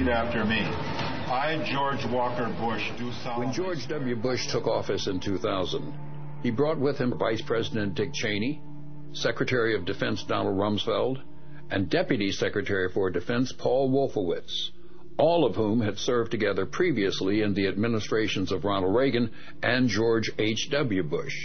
repeat after me. I, George Walker Bush, do solemnly... When George W. Bush took office in 2000, he brought with him Vice President Dick Cheney, Secretary of Defense Donald Rumsfeld, and Deputy Secretary for Defense Paul Wolfowitz, all of whom had served together previously in the administrations of Ronald Reagan and George H.W. Bush.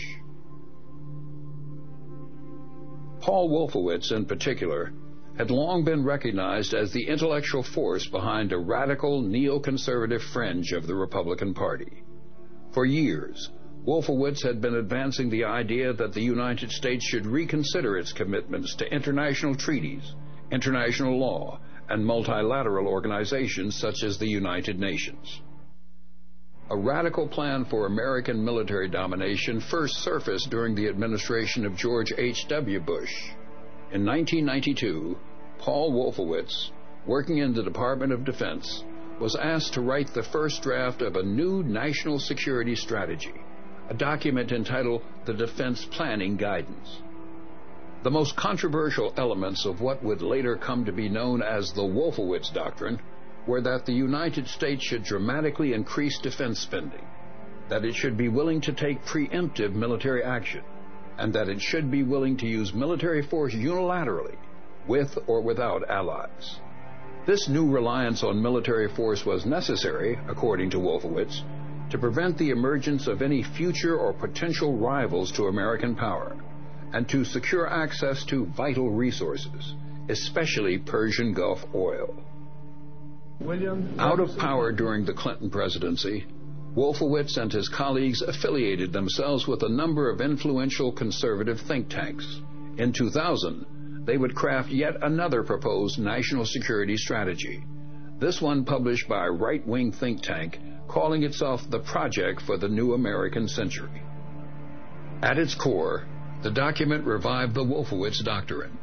Paul Wolfowitz, in particular, had long been recognized as the intellectual force behind a radical neoconservative fringe of the Republican Party. For years, Wolfowitz had been advancing the idea that the United States should reconsider its commitments to international treaties, international law, and multilateral organizations such as the United Nations. A radical plan for American military domination first surfaced during the administration of George H.W. Bush. In 1992, Paul Wolfowitz, working in the Department of Defense, was asked to write the first draft of a new national security strategy, a document entitled the Defense Planning Guidance. The most controversial elements of what would later come to be known as the Wolfowitz Doctrine were that the United States should dramatically increase defense spending, that it should be willing to take preemptive military action, and that it should be willing to use military force unilaterally, with or without allies. This new reliance on military force was necessary, according to Wolfowitz, to prevent the emergence of any future or potential rivals to American power, and to secure access to vital resources, especially Persian Gulf oil. Out of power during the Clinton presidency, Wolfowitz and his colleagues affiliated themselves with a number of influential conservative think tanks. In 2000, they would craft yet another proposed national security strategy, this one published by a right-wing think tank calling itself the Project for the New American Century. At its core, the document revived the Wolfowitz Doctrine.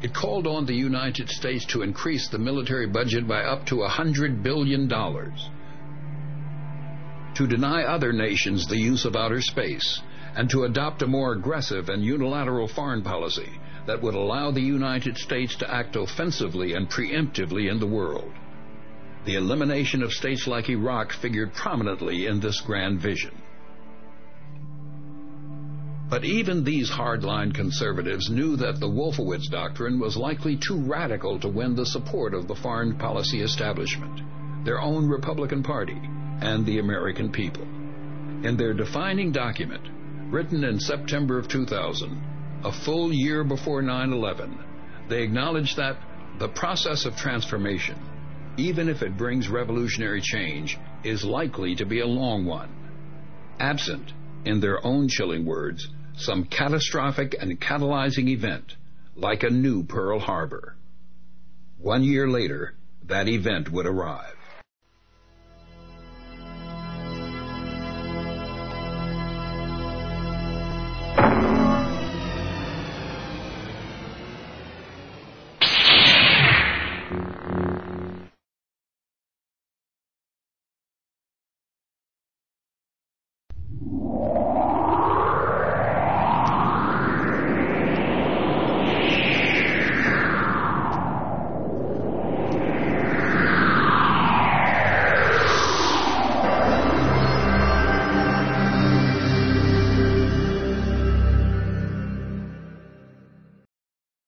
It called on the United States to increase the military budget by up to $100 billion, to deny other nations the use of outer space, and to adopt a more aggressive and unilateral foreign policy that would allow the United States to act offensively and preemptively in the world. The elimination of states like Iraq figured prominently in this grand vision. But even these hardline conservatives knew that the Wolfowitz Doctrine was likely too radical to win the support of the foreign policy establishment, their own Republican Party, and the American people. In their defining document, written in September of 2000, a full year before 9/11, they acknowledged that the process of transformation, even if it brings revolutionary change, is likely to be a long one, absent, in their own chilling words, some catastrophic and catalyzing event, like a new Pearl Harbor. 1 year later, that event would arrive.